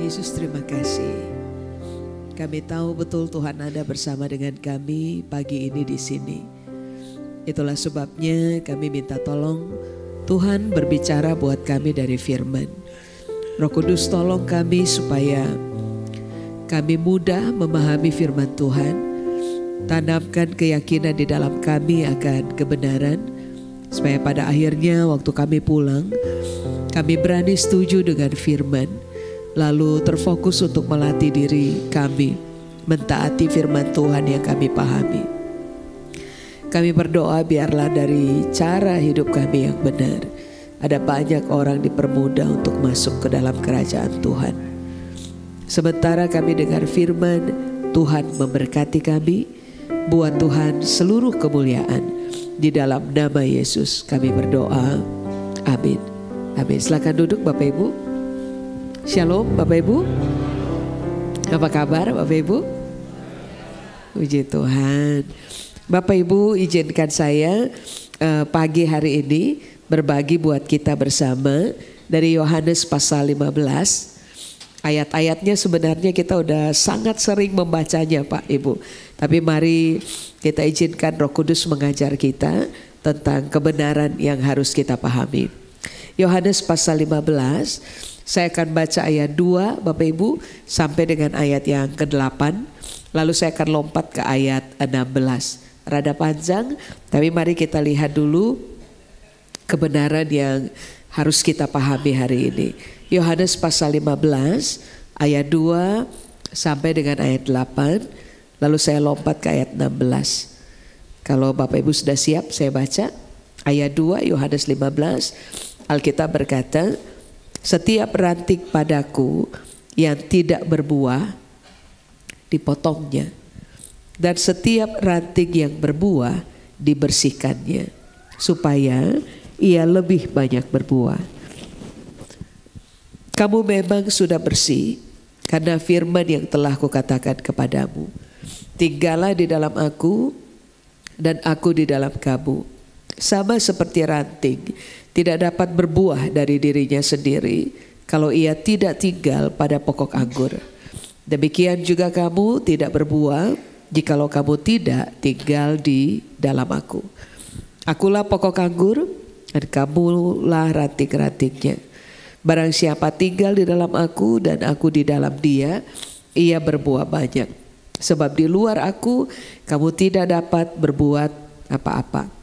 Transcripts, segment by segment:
Yesus, terima kasih. Kami tahu betul Tuhan ada bersama dengan kami pagi ini di sini. Itulah sebabnya kami minta tolong Tuhan berbicara buat kami dari firman. Roh Kudus tolong kami supaya kami mudah memahami firman Tuhan. Tanamkan keyakinan di dalam kami akan kebenaran. Supaya pada akhirnya waktu kami pulang, kami berani setuju dengan firman. Lalu terfokus untuk melatih diri kami mentaati firman Tuhan yang kami pahami. Kami berdoa biarlah dari cara hidup kami yang benar, ada banyak orang dipermudah untuk masuk ke dalam kerajaan Tuhan. Sementara kami dengar firman, Tuhan memberkati kami. Buat Tuhan seluruh kemuliaan. Di dalam nama Yesus kami berdoa. Amin. Amin. Silakan duduk Bapak Ibu. Shalom Bapak Ibu. Apa kabar Bapak Ibu? Puji Tuhan. Bapak Ibu, izinkan saya pagi hari ini berbagi buat kita bersama dari Yohanes pasal 15. Ayat-ayatnya sebenarnya kita udah sangat sering membacanya Pak Ibu. Tapi mari kita izinkan Roh Kudus mengajar kita tentang kebenaran yang harus kita pahami. Yohanes pasal 15. Saya akan baca ayat 2 Bapak Ibu sampai dengan ayat yang ke-8. Lalu saya akan lompat ke ayat 16. Rada panjang, tapi mari kita lihat dulu kebenaran yang harus kita pahami hari ini. Yohanes pasal 15 ayat 2 sampai dengan ayat 8. Lalu saya lompat ke ayat 16. Kalau Bapak Ibu sudah siap, saya baca ayat 2 Yohanes 15. Alkitab berkata, setiap ranting padaku yang tidak berbuah dipotongnya, dan setiap ranting yang berbuah dibersihkannya, supaya ia lebih banyak berbuah. Kamu memang sudah bersih karena firman yang telah kukatakan kepadamu. Tinggallah di dalam aku dan aku di dalam kamu. Sama seperti ranting tidak dapat berbuah dari dirinya sendiri kalau ia tidak tinggal pada pokok anggur. Demikian juga kamu tidak berbuah jikalau kamu tidak tinggal di dalam aku. Akulah pokok anggur dan kamulah ranting-rantingnya. Barang siapa tinggal di dalam aku dan aku di dalam dia, ia berbuah banyak. Sebab di luar aku kamu tidak dapat berbuat apa-apa.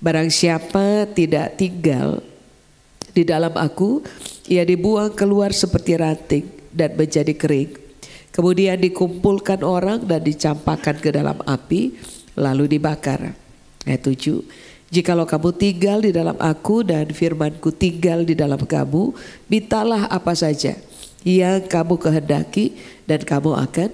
Barang siapa tidak tinggal di dalam aku, ia dibuang keluar seperti ranting dan menjadi kering. Kemudian dikumpulkan orang dan dicampakkan ke dalam api, lalu dibakar. Ayat 7. Jikalau kamu tinggal di dalam aku dan firmanku tinggal di dalam kamu, mintalah apa saja yang kamu kehendaki dan kamu akan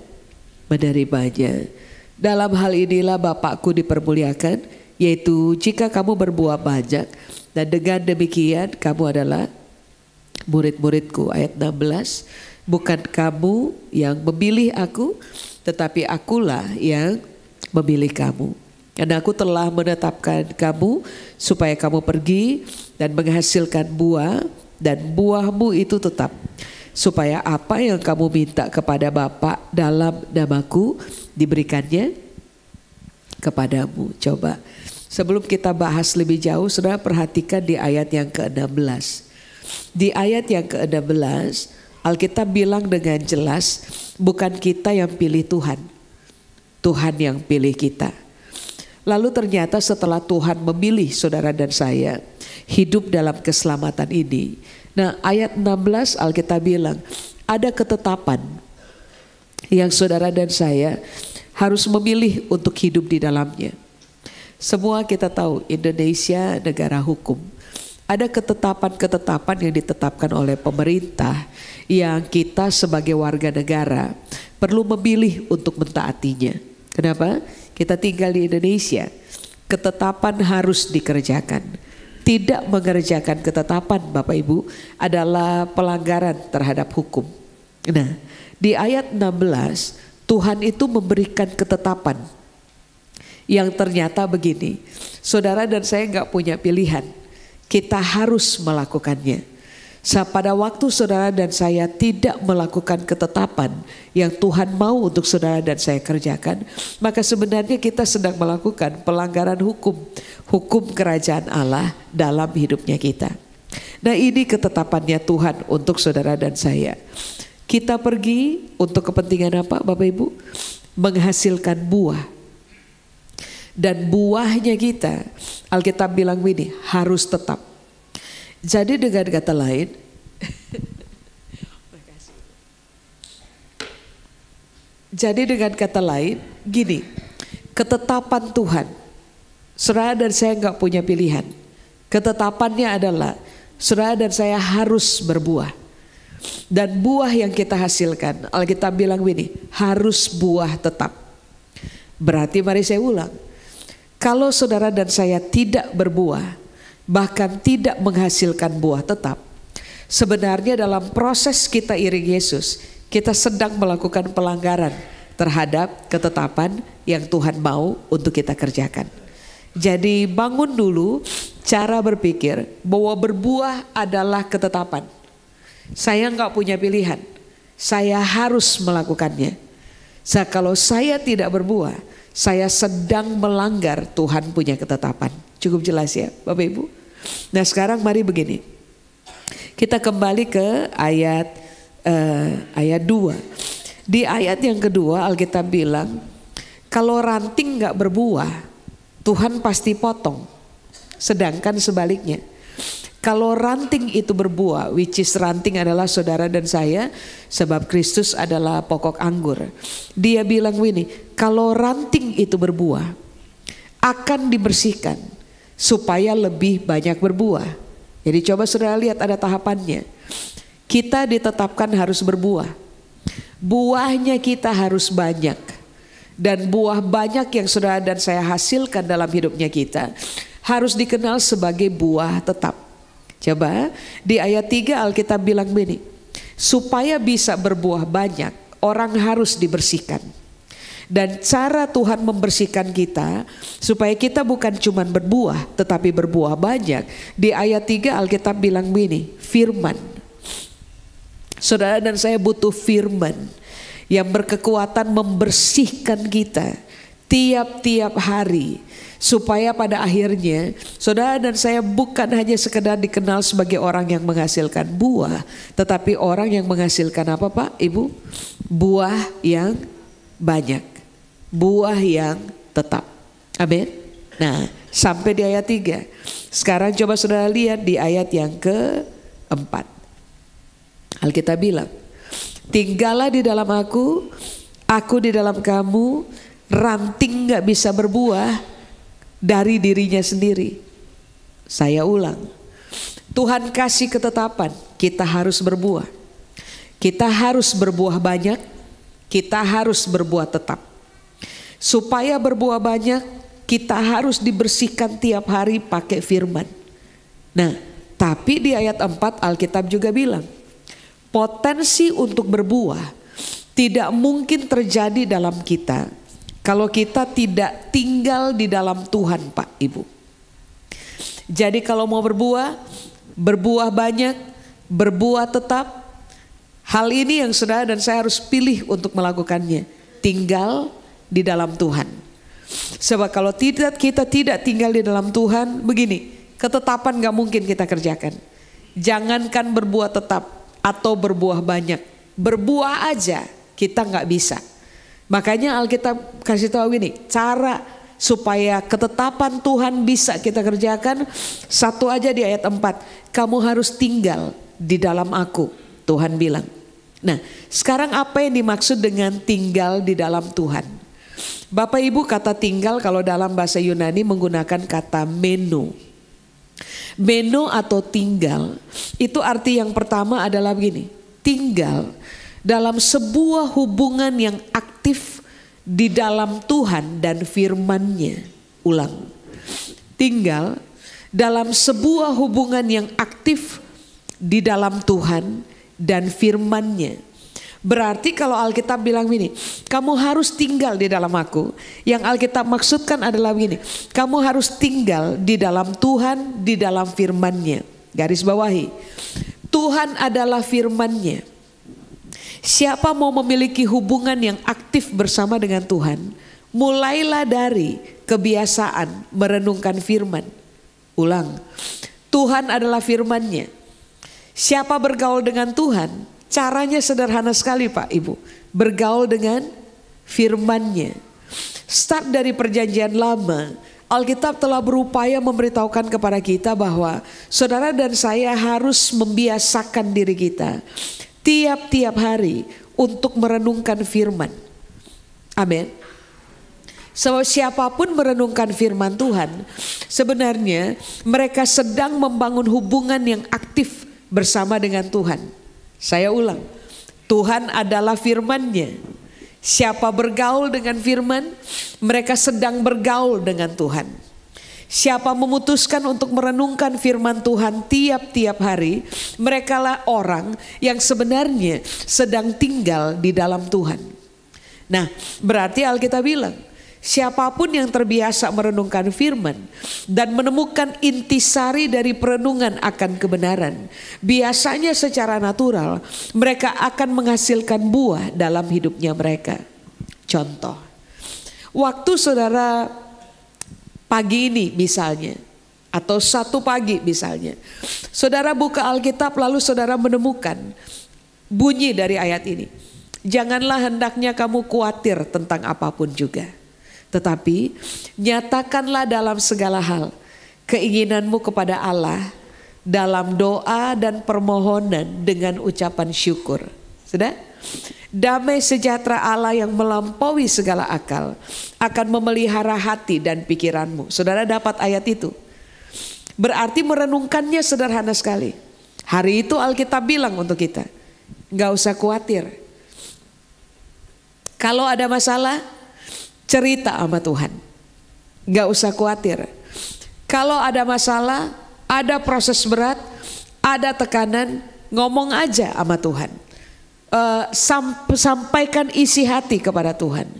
menerimanya. Dalam hal inilah Bapakku dipermuliakan, yaitu jika kamu berbuah banyak, dan dengan demikian kamu adalah murid-muridku. Ayat 16. Bukan kamu yang memilih aku, tetapi akulah yang memilih kamu. Dan aku telah menetapkan kamu supaya kamu pergi dan menghasilkan buah, dan buahmu itu tetap. Supaya apa yang kamu minta kepada Bapa dalam namaku diberikannya kepadamu. Coba sebelum kita bahas lebih jauh, saudara perhatikan di ayat yang ke-16. Di ayat yang ke-16 Alkitab bilang dengan jelas, bukan kita yang pilih Tuhan, Tuhan yang pilih kita. Lalu ternyata setelah Tuhan memilih saudara dan saya hidup dalam keselamatan ini. Nah ayat 16 Alkitab bilang ada ketetapan yang saudara dan saya harus memilih untuk hidup di dalamnya. Semua kita tahu Indonesia negara hukum. Ada ketetapan-ketetapan yang ditetapkan oleh pemerintah yang kita sebagai warga negara perlu memilih untuk mentaatinya. Kenapa? Kita tinggal di Indonesia, ketetapan harus dikerjakan. Tidak mengerjakan ketetapan Bapak Ibu adalah pelanggaran terhadap hukum. Nah di ayat 16 Tuhan itu memberikan ketetapan yang ternyata begini, saudara dan saya gak punya pilihan, kita harus melakukannya. Pada waktu saudara dan saya tidak melakukan ketetapan yang Tuhan mau untuk saudara dan saya kerjakan, maka sebenarnya kita sedang melakukan pelanggaran hukum kerajaan Allah dalam hidupnya kita. Nah, ini ketetapannya Tuhan untuk saudara dan saya. Kita pergi untuk kepentingan apa, Bapak Ibu? Menghasilkan buah. Dan buahnya kita, Alkitab bilang ini, harus tetap. Jadi dengan kata lain, gini, ketetapan Tuhan, saudara dan saya nggak punya pilihan. Ketetapannya adalah saudara dan saya harus berbuah. Dan buah yang kita hasilkan, Alkitab bilang ini, harus buah tetap. Berarti mari saya ulang, kalau saudara dan saya tidak berbuah, bahkan tidak menghasilkan buah tetap, sebenarnya dalam proses kita iring Yesus, kita sedang melakukan pelanggaran terhadap ketetapan yang Tuhan mau untuk kita kerjakan. Jadi bangun dulu cara berpikir bahwa berbuah adalah ketetapan. Saya nggak punya pilihan, saya harus melakukannya. Kalau saya tidak berbuah, saya sedang melanggar Tuhan punya ketetapan. Cukup jelas ya Bapak Ibu? Nah, sekarang mari begini. Kita kembali ke ayat 2. Di ayat yang kedua Alkitab bilang, kalau ranting gak berbuah, Tuhan pasti potong. Sedangkan sebaliknya, kalau ranting itu berbuah, which is ranting adalah saudara dan saya, sebab Kristus adalah pokok anggur. Dia bilang ini, kalau ranting itu berbuah, akan dibersihkan supaya lebih banyak berbuah. Jadi coba saudara lihat ada tahapannya. Kita ditetapkan harus berbuah. Buahnya kita harus banyak. Dan buah banyak yang saudara dan saya hasilkan dalam hidupnya kita harus dikenal sebagai buah tetap. Coba di ayat 3 Alkitab bilang begini, supaya bisa berbuah banyak orang harus dibersihkan. Dan cara Tuhan membersihkan kita supaya kita bukan cuma berbuah tetapi berbuah banyak. Di ayat 3 Alkitab bilang begini, firman. Saudara dan saya butuh firman yang berkekuatan membersihkan kita tiap-tiap hari. Supaya pada akhirnya saudara dan saya bukan hanya sekedar dikenal sebagai orang yang menghasilkan buah, tetapi orang yang menghasilkan apa Pak Ibu? Buah yang banyak. Buah yang tetap. Amin. Nah, sampai di ayat 3. Sekarang coba saudara lihat di ayat yang ke-4. Alkitab bilang, tinggallah di dalam aku di dalam kamu. Ranting gak bisa berbuah dari dirinya sendiri. Saya ulang, Tuhan kasih ketetapan, kita harus berbuah. Kita harus berbuah banyak, kita harus berbuah tetap. Supaya berbuah banyak, kita harus dibersihkan tiap hari pakai firman. Nah, tapi di ayat 4 Alkitab juga bilang, potensi untuk berbuah tidak mungkin terjadi dalam kita kalau kita tidak tinggal di dalam Tuhan Pak Ibu. Jadi kalau mau berbuah banyak, berbuah tetap, hal ini yang saudara dan saya harus pilih untuk melakukannya. Tinggal di dalam Tuhan. Sebab kalau kita tidak tinggal di dalam Tuhan, begini, ketetapan gak mungkin kita kerjakan. Jangankan berbuah tetap atau berbuah banyak, berbuah aja kita gak bisa. Makanya Alkitab kasih tahu ini, cara supaya ketetapan Tuhan bisa kita kerjakan, satu aja di ayat 4, kamu harus tinggal di dalam aku, Tuhan bilang. Nah, sekarang apa yang dimaksud dengan tinggal di dalam Tuhan? Bapak Ibu, kata tinggal kalau dalam bahasa Yunani menggunakan kata meno. Meno atau tinggal, itu arti yang pertama adalah begini, tinggal dalam sebuah hubungan yang aktif di dalam Tuhan dan firman-Nya. Ulang, tinggal dalam sebuah hubungan yang aktif di dalam Tuhan dan firman-Nya. Berarti kalau Alkitab bilang begini, kamu harus tinggal di dalam aku, yang Alkitab maksudkan adalah begini, kamu harus tinggal di dalam Tuhan, di dalam firman-Nya. Garis bawahi, Tuhan adalah firman-Nya. Siapa mau memiliki hubungan yang aktif bersama dengan Tuhan, mulailah dari kebiasaan merenungkan firman. Ulang, Tuhan adalah firman-Nya. Siapa bergaul dengan Tuhan, caranya sederhana sekali Pak Ibu. Bergaul dengan firman-Nya. Start dari perjanjian lama, Alkitab telah berupaya memberitahukan kepada kita bahwa saudara dan saya harus membiasakan diri kita tiap-tiap hari untuk merenungkan firman. Amin. Sebab siapapun merenungkan firman Tuhan, sebenarnya mereka sedang membangun hubungan yang aktif bersama dengan Tuhan. Saya ulang, Tuhan adalah firman-Nya. Siapa bergaul dengan firman, mereka sedang bergaul dengan Tuhan. Siapa memutuskan untuk merenungkan firman Tuhan tiap-tiap hari, merekalah orang yang sebenarnya sedang tinggal di dalam Tuhan. Nah, berarti Alkitab bilang, siapapun yang terbiasa merenungkan firman dan menemukan intisari dari perenungan akan kebenaran, biasanya secara natural mereka akan menghasilkan buah dalam hidupnya mereka. Contoh, waktu saudara pagi ini misalnya, atau satu pagi misalnya, saudara buka Alkitab lalu saudara menemukan bunyi dari ayat ini. Janganlah hendaknya kamu khawatir tentang apapun juga, tetapi nyatakanlah dalam segala hal keinginanmu kepada Allah dalam doa dan permohonan dengan ucapan syukur. Sudah? Damai sejahtera Allah yang melampaui segala akal akan memelihara hati dan pikiranmu. Saudara dapat ayat itu? Berarti merenungkannya sederhana sekali. Hari itu Alkitab bilang untuk kita, gak usah khawatir. Kalau ada masalah, cerita sama Tuhan. Gak usah khawatir. Kalau ada masalah, ada proses berat, ada tekanan, ngomong aja sama Tuhan. Sampaikan isi hati kepada Tuhan.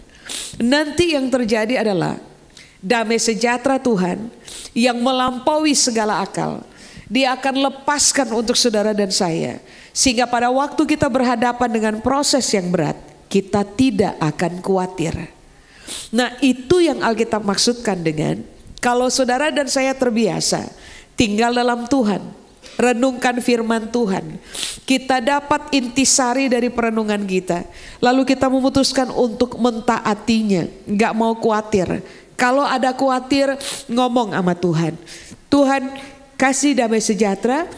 Nanti yang terjadi adalah damai sejahtera Tuhan yang melampaui segala akal, Dia akan lepaskan untuk saudara dan saya, sehingga pada waktu kita berhadapan dengan proses yang berat, kita tidak akan khawatir. Nah, itu yang Alkitab maksudkan dengan kalau saudara dan saya terbiasa tinggal dalam Tuhan, renungkan firman Tuhan, kita dapat intisari dari perenungan kita, lalu kita memutuskan untuk mentaatinya, gak mau khawatir. Kalau ada khawatir, ngomong sama Tuhan, Tuhan kasih damai sejahtera,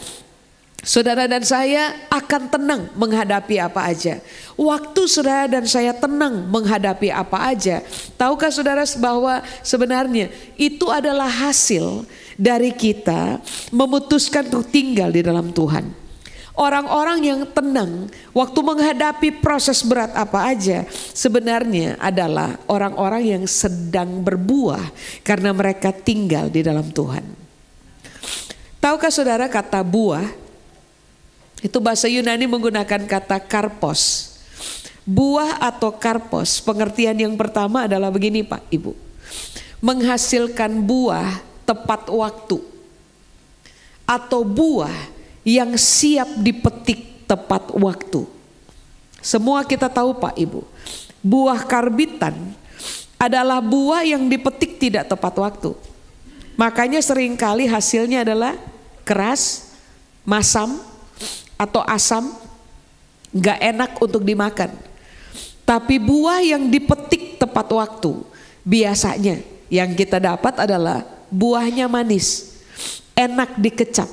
saudara dan saya akan tenang menghadapi apa aja. Waktu saudara dan saya tenang menghadapi apa aja, tahukah saudara bahwa sebenarnya itu adalah hasil dari kita memutuskan untuk tinggal di dalam Tuhan. Orang-orang yang tenang waktu menghadapi proses berat apa aja, sebenarnya adalah orang-orang yang sedang berbuah karena mereka tinggal di dalam Tuhan. Tahukah saudara kata buah? Itu bahasa Yunani menggunakan kata karpos. Buah atau karpos, pengertian yang pertama adalah begini Pak Ibu. Menghasilkan buah tepat waktu. Atau buah yang siap dipetik tepat waktu. Semua kita tahu Pak Ibu, buah karbitan adalah buah yang dipetik tidak tepat waktu. Makanya seringkali hasilnya adalah keras, masam, atau asam, gak enak untuk dimakan. Tapi buah yang dipetik tepat waktu, biasanya yang kita dapat adalah buahnya manis, enak dikecap.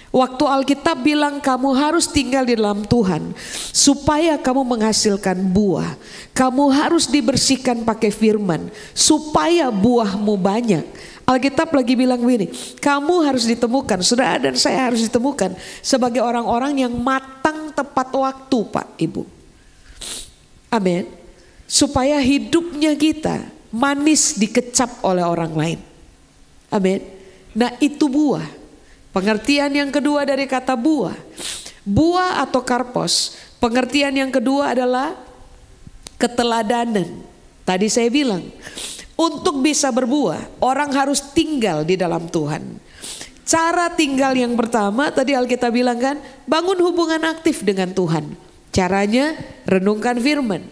Waktu Alkitab bilang kamu harus tinggal di dalam Tuhan supaya kamu menghasilkan buah, kamu harus dibersihkan pakai firman supaya buahmu banyak. Alkitab lagi bilang begini, kamu harus ditemukan, saudara dan saya harus ditemukan sebagai orang-orang yang matang tepat waktu Pak Ibu. Amin. Supaya hidupnya kita manis dikecap oleh orang lain. Amin. Nah itu buah. Pengertian yang kedua dari kata buah. Buah atau karpos, pengertian yang kedua adalah keteladanan. Tadi saya bilang, untuk bisa berbuah, orang harus tinggal di dalam Tuhan. Cara tinggal yang pertama tadi Alkitab bilang kan, bangun hubungan aktif dengan Tuhan. Caranya renungkan firman.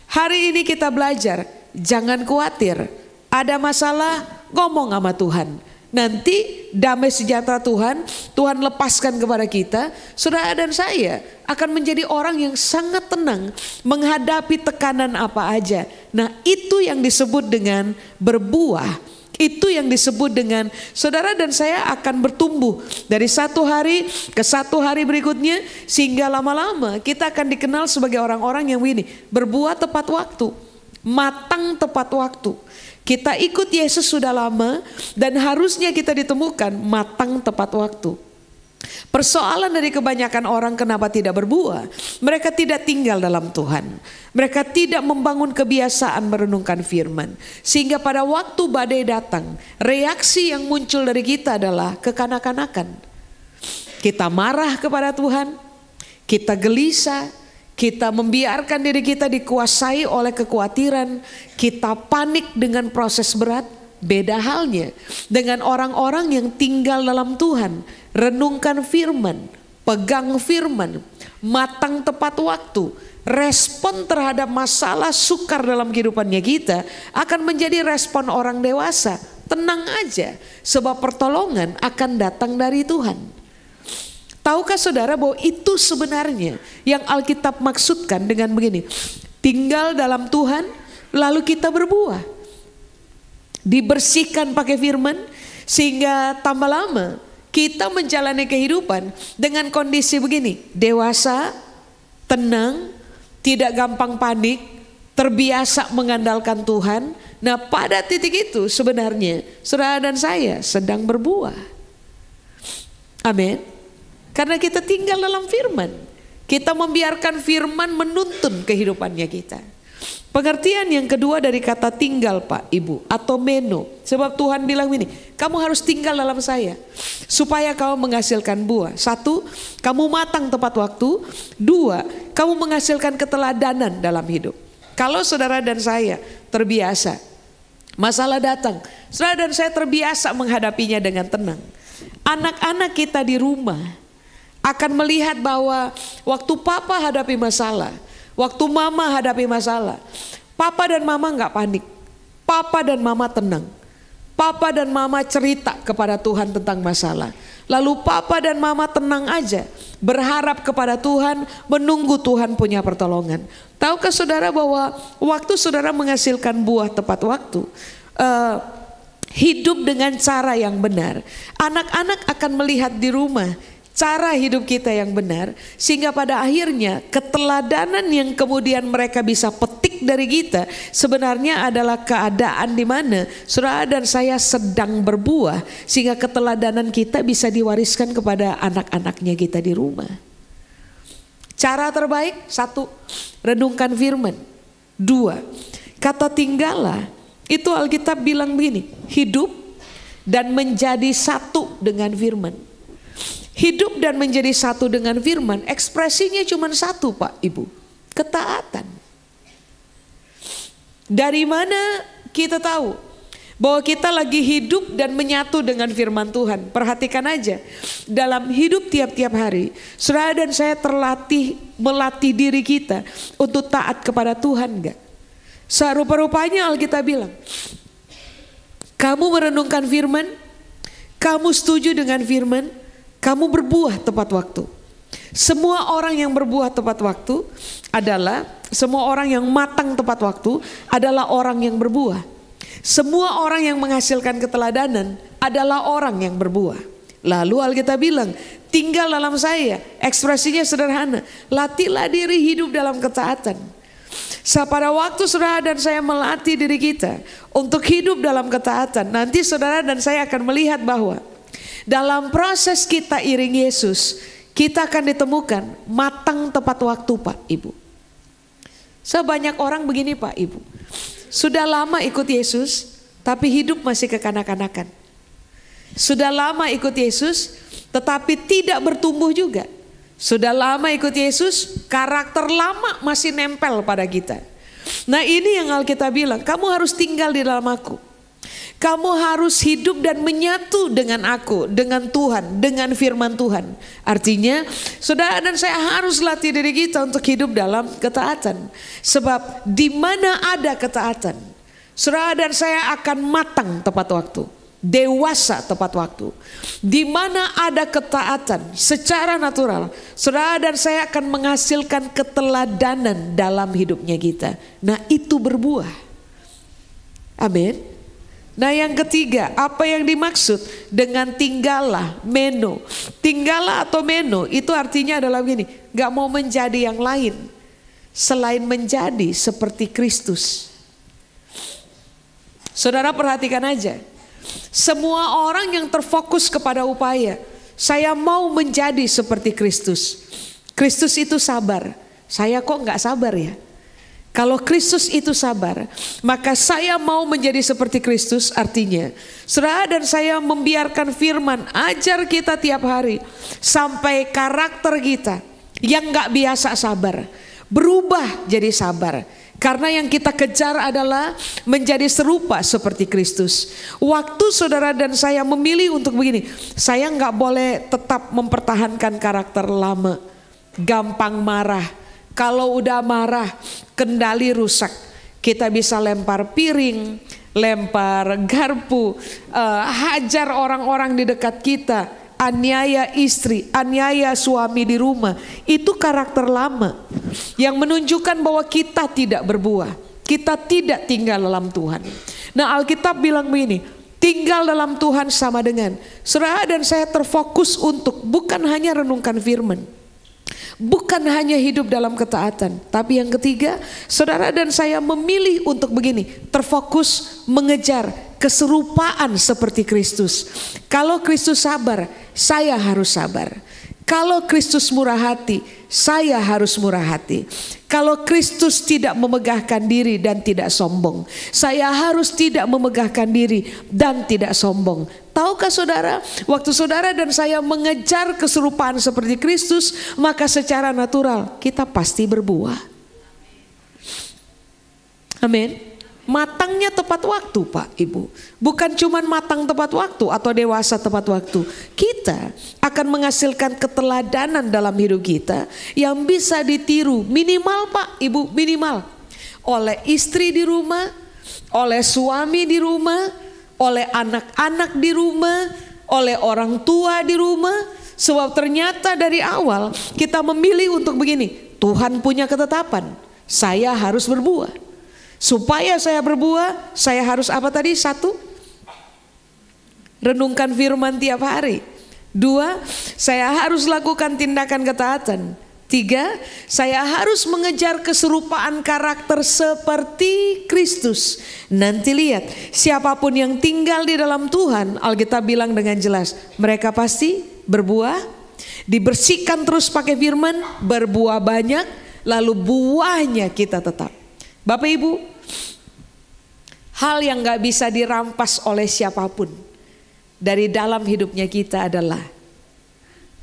Hari ini kita belajar, jangan khawatir. Ada masalah, ngomong sama Tuhan. Nanti damai sejahtera Tuhan, Tuhan lepaskan kepada kita. Saudara dan saya akan menjadi orang yang sangat tenang menghadapi tekanan apa aja. Nah, itu yang disebut dengan berbuah. Itu yang disebut dengan saudara dan saya akan bertumbuh dari satu hari ke satu hari berikutnya, sehingga lama-lama kita akan dikenal sebagai orang-orang yang begini, berbuah tepat waktu, matang tepat waktu. Kita ikut Yesus sudah lama dan harusnya kita ditemukan matang tepat waktu. Persoalan dari kebanyakan orang kenapa tidak berbuah, mereka tidak tinggal dalam Tuhan. Mereka tidak membangun kebiasaan merenungkan firman. Sehingga pada waktu badai datang, reaksi yang muncul dari kita adalah kekanak-kanakan. Kita marah kepada Tuhan, kita gelisah, kita membiarkan diri kita dikuasai oleh kekhawatiran, kita panik dengan proses berat. Beda halnya dengan orang-orang yang tinggal dalam Tuhan, renungkan firman, pegang firman, matang tepat waktu. Respon terhadap masalah sukar dalam kehidupannya kita akan menjadi respon orang dewasa. Tenang aja, sebab pertolongan akan datang dari Tuhan. Tahukah saudara bahwa itu sebenarnya yang Alkitab maksudkan dengan begini, tinggal dalam Tuhan lalu kita berbuah. Dibersihkan pakai firman sehingga tambah lama kita menjalani kehidupan dengan kondisi begini, dewasa, tenang, tidak gampang panik, terbiasa mengandalkan Tuhan. Nah, pada titik itu sebenarnya saudara dan saya sedang berbuah. Amin. Karena kita tinggal dalam firman, kita membiarkan firman menuntun kehidupannya kita. Pengertian yang kedua dari kata tinggal Pak Ibu atau meno. Sebab Tuhan bilang ini, kamu harus tinggal dalam saya supaya kamu menghasilkan buah. 1, kamu matang tepat waktu. 2, kamu menghasilkan keteladanan dalam hidup. Kalau saudara dan saya terbiasa, masalah datang, saudara dan saya terbiasa menghadapinya dengan tenang. Anak-anak kita di rumah akan melihat bahwa waktu papa hadapi masalah, waktu mama hadapi masalah, papa dan mama nggak panik, papa dan mama tenang, papa dan mama cerita kepada Tuhan tentang masalah, lalu papa dan mama tenang aja, berharap kepada Tuhan, menunggu Tuhan punya pertolongan. Tahukah saudara bahwa waktu saudara menghasilkan buah tepat waktu, hidup dengan cara yang benar, anak-anak akan melihat di rumah cara hidup kita yang benar, sehingga pada akhirnya keteladanan yang kemudian mereka bisa petik dari kita sebenarnya adalah keadaan di mana saudara dan saya sedang berbuah, sehingga keteladanan kita bisa diwariskan kepada anak-anaknya kita di rumah. Cara terbaik, 1, renungkan firman. 2, kata tinggallah, itu Alkitab bilang begini, hidup dan menjadi satu dengan firman. Hidup dan menjadi satu dengan firman, ekspresinya cuma satu Pak Ibu, ketaatan. Dari mana kita tahu bahwa kita lagi hidup dan menyatu dengan firman Tuhan? Perhatikan aja, dalam hidup tiap-tiap hari, saudara dan saya melatih diri kita untuk taat kepada Tuhan enggak? Serupa-rupanya Alkitab bilang, kamu merenungkan firman, kamu setuju dengan firman, kamu berbuah tepat waktu. Semua orang yang berbuah tepat waktu adalah, semua orang yang matang tepat waktu adalah orang yang berbuah. Semua orang yang menghasilkan keteladanan adalah orang yang berbuah. Lalu Alkitab bilang, tinggal dalam saya, ekspresinya sederhana, latihlah diri hidup dalam ketaatan. Pada waktu saudara dan saya melatih diri kita untuk hidup dalam ketaatan, nanti saudara dan saya akan melihat bahwa dalam proses kita iring Yesus, kita akan ditemukan matang tepat waktu Pak Ibu. Sebanyak orang begini Pak Ibu, sudah lama ikut Yesus tapi hidup masih kekanak-kanakan. Sudah lama ikut Yesus tetapi tidak bertumbuh juga. Sudah lama ikut Yesus, karakter lama masih nempel pada kita. Nah ini yang Alkitab bilang, kamu harus tinggal di dalam aku. Kamu harus hidup dan menyatu dengan aku, dengan Tuhan, dengan firman Tuhan. Artinya saudara dan saya harus latih diri kita untuk hidup dalam ketaatan. Sebab di mana ada ketaatan, saudara dan saya akan matang tepat waktu, dewasa tepat waktu. Di mana ada ketaatan secara natural, saudara dan saya akan menghasilkan keteladanan dalam hidupnya kita. Nah, itu berbuah. Amin. Nah, yang ketiga, apa yang dimaksud dengan tinggallah, meno. Tinggallah atau meno itu artinya adalah begini, gak mau menjadi yang lain selain menjadi seperti Kristus. Saudara perhatikan aja, semua orang yang terfokus kepada upaya, saya mau menjadi seperti Kristus. Kristus itu sabar, saya kok gak sabar ya? Kalau Kristus itu sabar, maka saya mau menjadi seperti Kristus. Artinya, saudara dan saya membiarkan firman ajar kita tiap hari, sampai karakter kita yang gak biasa sabar berubah jadi sabar. Karena yang kita kejar adalah menjadi serupa seperti Kristus. Waktu saudara dan saya memilih untuk begini, saya gak boleh tetap mempertahankan karakter lama, gampang marah. Kalau udah marah, kendali rusak. Kita bisa lempar piring, lempar garpu, hajar orang-orang di dekat kita, aniaya istri, aniaya suami di rumah. Itu karakter lama yang menunjukkan bahwa kita tidak berbuah, kita tidak tinggal dalam Tuhan. Nah, Alkitab bilang begini, tinggal dalam Tuhan sama dengan saudara dan saya terfokus untuk bukan hanya renungkan firman, bukan hanya hidup dalam ketaatan, tapi yang ketiga, saudara dan saya memilih untuk begini, terfokus mengejar keserupaan seperti Kristus. Kalau Kristus sabar, saya harus sabar. Kalau Kristus murah hati, saya harus murah hati. Kalau Kristus tidak memegahkan diri dan tidak sombong, saya harus tidak memegahkan diri dan tidak sombong. Tahukah saudara, waktu saudara dan saya mengejar keserupaan seperti Kristus, maka secara natural kita pasti berbuah. Amin. Matangnya tepat waktu, Pak Ibu. Bukan cuma matang tepat waktu atau dewasa tepat waktu. Kita akan menghasilkan keteladanan dalam hidup kita yang bisa ditiru, minimal Pak Ibu, minimal oleh istri di rumah, oleh suami di rumah, oleh anak-anak di rumah, oleh orang tua di rumah. Sebab ternyata dari awal kita memilih untuk begini, Tuhan punya ketetapan, saya harus berbuah. Supaya saya berbuah, saya harus apa tadi? 1, renungkan firman tiap hari. 2, saya harus lakukan tindakan ketaatan. 3, saya harus mengejar keserupaan karakter seperti Kristus. Nanti lihat, siapapun yang tinggal di dalam Tuhan, Alkitab bilang dengan jelas, mereka pasti berbuah, dibersihkan terus pakai firman, berbuah banyak, lalu buahnya kita tetap. Bapak Ibu, hal yang gak bisa dirampas oleh siapapun dari dalam hidupnya kita adalah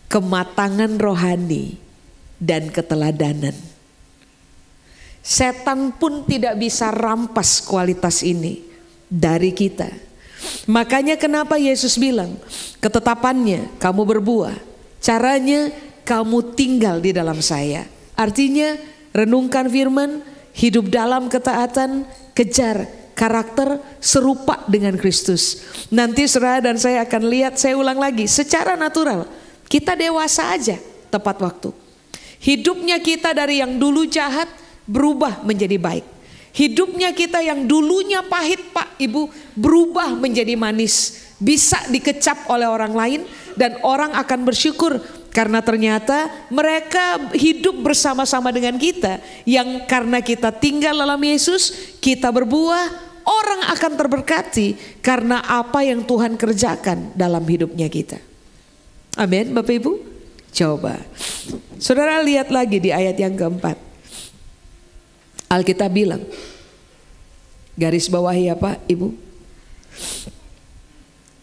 kematangan rohani dan keteladanan. Setan pun tidak bisa rampas kualitas ini dari kita. Makanya kenapa Yesus bilang, ketetapannya kamu berbuah, caranya kamu tinggal di dalam saya. Artinya renungkan firman, hidup dalam ketaatan, kejar karakter serupa dengan Kristus. Nanti saudara dan saya akan lihat, saya ulang lagi, secara natural kita dewasa aja tepat waktu. Hidupnya kita dari yang dulu jahat berubah menjadi baik. Hidupnya kita yang dulunya pahit Pak Ibu berubah menjadi manis. Bisa dikecap oleh orang lain dan orang akan bersyukur. Karena ternyata mereka hidup bersama-sama dengan kita. Yang karena kita tinggal dalam Yesus, kita berbuah, orang akan terberkati karena apa yang Tuhan kerjakan dalam hidupnya kita. Amin Bapak Ibu. Coba saudara lihat lagi di ayat yang keempat. Alkitab bilang, garis bawahi ya Pak Ibu,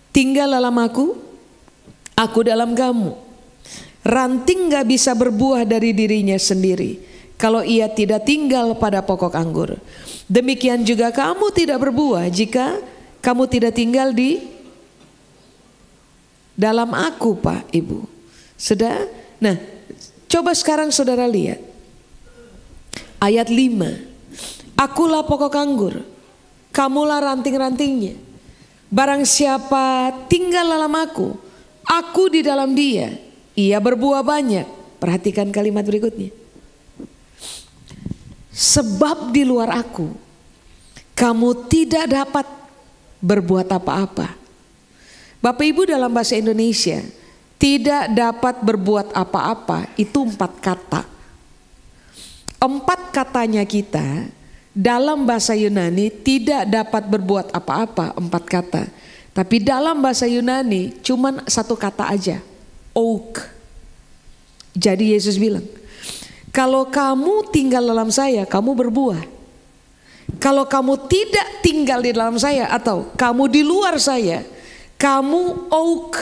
tinggal dalam aku dalam kamu. Ranting gak bisa berbuah dari dirinya sendiri kalau ia tidak tinggal pada pokok anggur. Demikian juga kamu tidak berbuah jika Kamu tidak tinggal di dalam aku, Pak, Ibu. Sudah? Nah, coba sekarang saudara lihat. Ayat 5. Akulah pokok anggur, kamulah ranting-rantingnya. Barang siapa tinggal dalam aku di dalam dia, ia berbuah banyak. Perhatikan kalimat berikutnya. Sebab di luar aku, kamu tidak dapat berbuat apa-apa. Bapak Ibu, dalam bahasa Indonesia, tidak dapat berbuat apa-apa itu 4 kata. 4 katanya kita dalam bahasa Yunani tidak dapat berbuat apa-apa, 4 kata. Tapi dalam bahasa Yunani cuman 1 kata aja, oak. Jadi Yesus bilang, kalau kamu tinggal dalam saya, kamu berbuah. Kalau kamu tidak tinggal di dalam saya atau kamu di luar saya, kamu oak.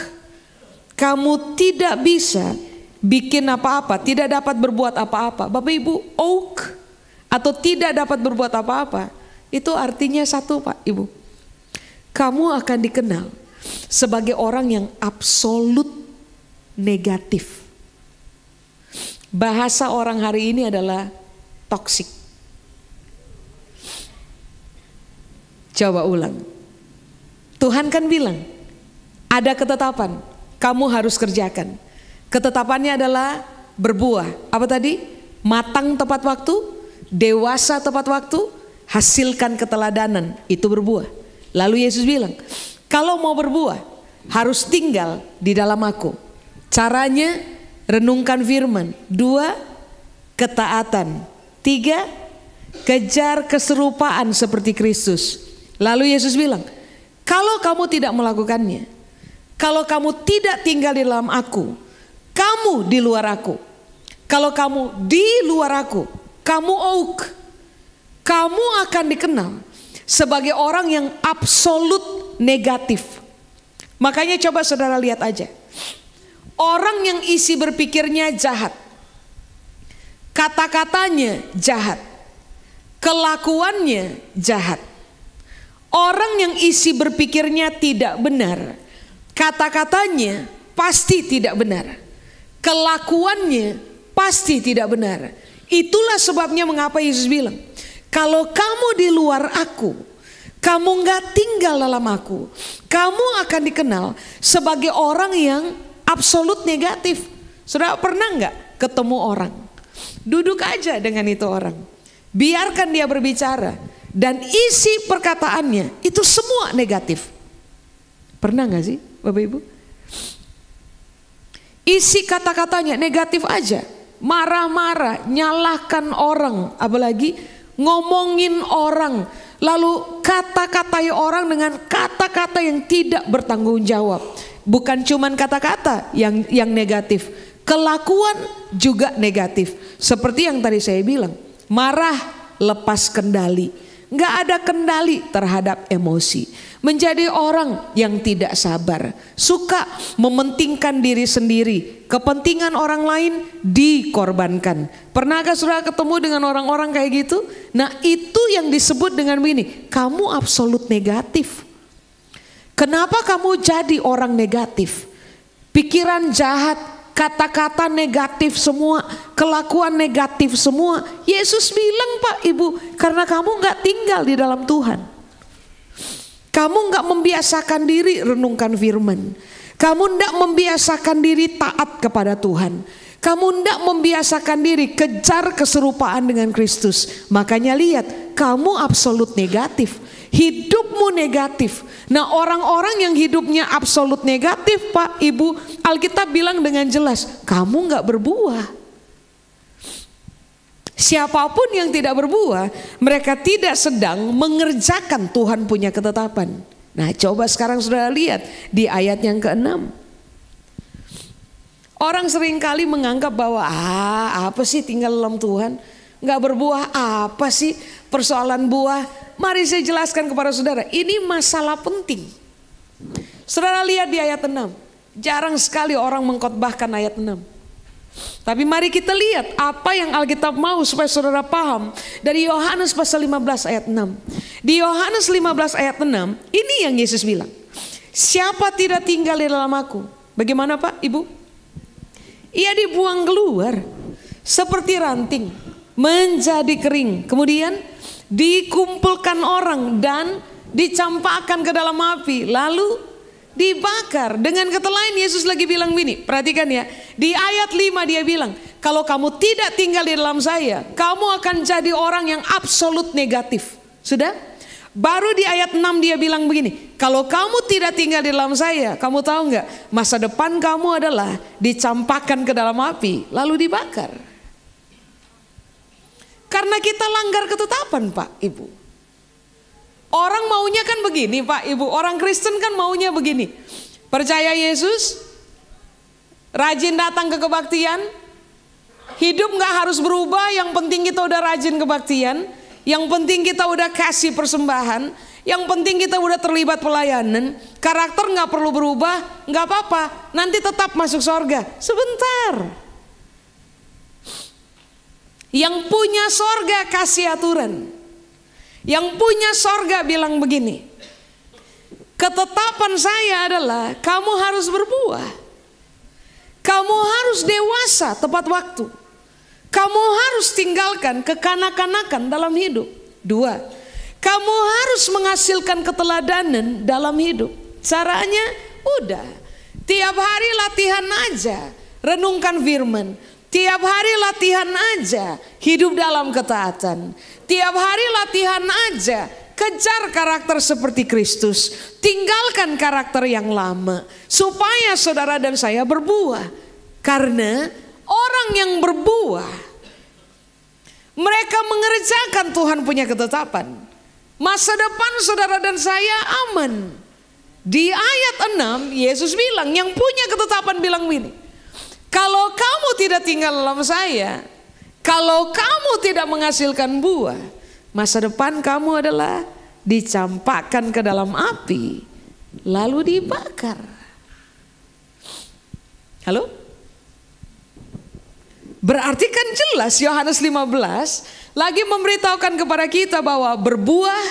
Kamu tidak bisa bikin apa-apa, tidak dapat berbuat apa-apa. Bapak Ibu, oak atau tidak dapat berbuat apa-apa, itu artinya satu, Pak Ibu. Kamu akan dikenal sebagai orang yang absolut negatif. Bahasa orang hari ini adalah toksik. Coba ulang. Tuhan kan bilang, ada ketetapan, kamu harus kerjakan. Ketetapannya adalah berbuah. Apa tadi? Matang tepat waktu, dewasa tepat waktu, hasilkan keteladanan, itu berbuah. Lalu Yesus bilang, kalau mau berbuah, harus tinggal di dalam aku. Caranya, renungkan firman. 2, ketaatan. 3, kejar keserupaan seperti Kristus. Lalu Yesus bilang, kalau kamu tidak melakukannya, kalau kamu tidak tinggal di dalam aku, kamu di luar aku. Kalau kamu di luar aku, kamu oak. Kamu akan dikenal sebagai orang yang absolut negatif. Makanya coba saudara lihat aja. Orang yang isi berpikirnya jahat, kata-katanya jahat, kelakuannya jahat. Orang yang isi berpikirnya tidak benar, kata-katanya pasti tidak benar, kelakuannya pasti tidak benar. Itulah sebabnya mengapa Yesus bilang, kalau kamu di luar aku, kamu gak tinggal dalam aku, kamu akan dikenal sebagai orang yang absolut negatif. Saudara pernah gak ketemu orang, duduk aja dengan itu orang, biarkan dia berbicara, dan isi perkataannya itu semua negatif. Pernah gak sih Bapak Ibu? Isi kata-katanya negatif aja, marah-marah, nyalahkan orang, apalagi ngomongin orang, lalu kata-katai orang dengan kata-kata yang tidak bertanggung jawab. Bukan cuman kata-kata yang negatif, kelakuan juga negatif. Seperti yang tadi saya bilang, marah lepas kendali, nggak ada kendali terhadap emosi, menjadi orang yang tidak sabar, suka mementingkan diri sendiri, kepentingan orang lain dikorbankan. Pernahkah saudara ketemu dengan orang-orang kayak gitu? Nah, itu yang disebut dengan ini, kamu absolut negatif. Kenapa kamu jadi orang negatif? Pikiran jahat, kata-kata negatif semua, kelakuan negatif semua. Yesus bilang, Pak Ibu, karena kamu gak tinggal di dalam Tuhan. Kamu gak membiasakan diri renungkan firman. Kamu gak membiasakan diri taat kepada Tuhan. Kamu gak membiasakan diri kejar keserupaan dengan Kristus. Makanya lihat, kamu absolut negatif. Hidupmu negatif. Nah, orang-orang yang hidupnya absolut negatif, Pak Ibu, Alkitab bilang dengan jelas, kamu gak berbuah. Siapapun yang tidak berbuah, mereka tidak sedang mengerjakan Tuhan punya ketetapan. Nah, coba sekarang saudara lihat di ayat yang ke-6. Orang seringkali menganggap bahwa apa sih tinggal dalam Tuhan, gak berbuah, apa sih persoalan buah. Mari saya jelaskan kepada saudara, ini masalah penting. Saudara lihat di ayat 6, jarang sekali orang mengkhotbahkan ayat 6. Tapi mari kita lihat apa yang Alkitab mau supaya saudara paham. Dari Yohanes pasal 15 ayat 6. Di Yohanes 15 ayat 6, ini yang Yesus bilang. Siapa tidak tinggal di dalam aku? Bagaimana Pak, Ibu? Ia dibuang keluar seperti ranting, menjadi kering. Kemudian dikumpulkan orang dan dicampakkan ke dalam api, lalu dibakar. Dengan kata lain Yesus lagi bilang begini, perhatikan ya. Di ayat 5 dia bilang, kalau kamu tidak tinggal di dalam saya, kamu akan jadi orang yang absolut negatif. Sudah? Baru di ayat 6 dia bilang begini, kalau kamu tidak tinggal di dalam saya, kamu tahu nggak, masa depan kamu adalah dicampakkan ke dalam api, lalu dibakar. Karena kita langgar ketetapan Pak, Ibu. Orang maunya kan begini Pak, Ibu. Orang Kristen kan maunya begini. Percaya Yesus, rajin datang ke kebaktian, hidup gak harus berubah, yang penting kita udah rajin kebaktian, yang penting kita udah kasih persembahan, yang penting kita udah terlibat pelayanan, karakter gak perlu berubah, gak apa-apa, nanti tetap masuk surga. Sebentar. Yang punya sorga kasih aturan. Yang punya sorga bilang begini, ketetapan saya adalah kamu harus berbuah. Kamu harus dewasa tepat waktu. Kamu harus tinggalkan kekanak-kanakan dalam hidup. 2, kamu harus menghasilkan keteladanan dalam hidup. Caranya udah, tiap hari latihan aja, renungkan firman. Tiap hari latihan aja hidup dalam ketaatan. Tiap hari latihan aja kejar karakter seperti Kristus. Tinggalkan karakter yang lama supaya saudara dan saya berbuah. Karena orang yang berbuah, mereka mengerjakan Tuhan punya ketetapan. Masa depan saudara dan saya aman. Di ayat 6 Yesus bilang, yang punya ketetapan bilang begini, kalau kamu tidak tinggal dalam saya, kalau kamu tidak menghasilkan buah, masa depan kamu adalah dicampakkan ke dalam api, lalu dibakar. Halo? Berarti kan jelas Yohanes 15 lagi memberitahukan kepada kita bahwa berbuah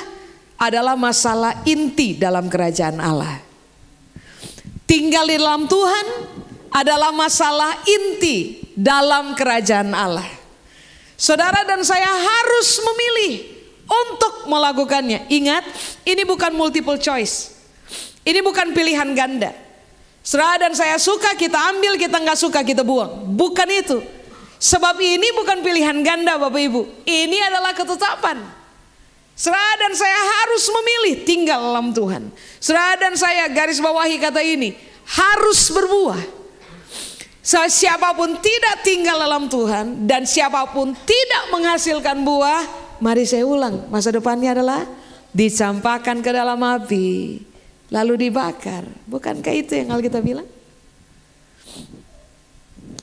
adalah masalah inti dalam kerajaan Allah. Tinggal di dalam Tuhan adalah masalah inti dalam kerajaan Allah. Saudara dan saya harus memilih untuk melakukannya. Ingat, ini bukan multiple choice. Ini bukan pilihan ganda. Saudara dan saya suka kita ambil, kita nggak suka kita buang. Bukan itu. Sebab ini bukan pilihan ganda Bapak Ibu. Ini adalah ketetapan. Saudara dan saya harus memilih tinggal dalam Tuhan. Saudara dan saya garis bawahi kata ini, harus berbuah. Siapapun tidak tinggal dalam Tuhan dan siapapun tidak menghasilkan buah, mari saya ulang, masa depannya adalah dicampakkan ke dalam api, lalu dibakar. Bukankah itu yang Alkitab bilang?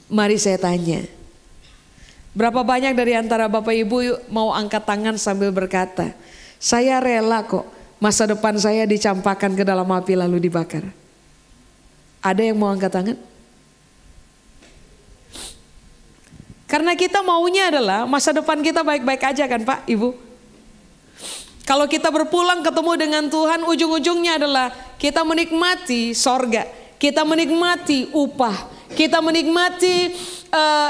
Mari saya tanya, berapa banyak dari antara Bapak Ibu mau angkat tangan sambil berkata, saya rela kok masa depan saya dicampakkan ke dalam api lalu dibakar? Ada yang mau angkat tangan? Karena kita maunya adalah masa depan kita baik-baik aja kan Pak, Ibu. Kalau kita berpulang ketemu dengan Tuhan, ujung-ujungnya adalah kita menikmati sorga, kita menikmati upah, kita menikmati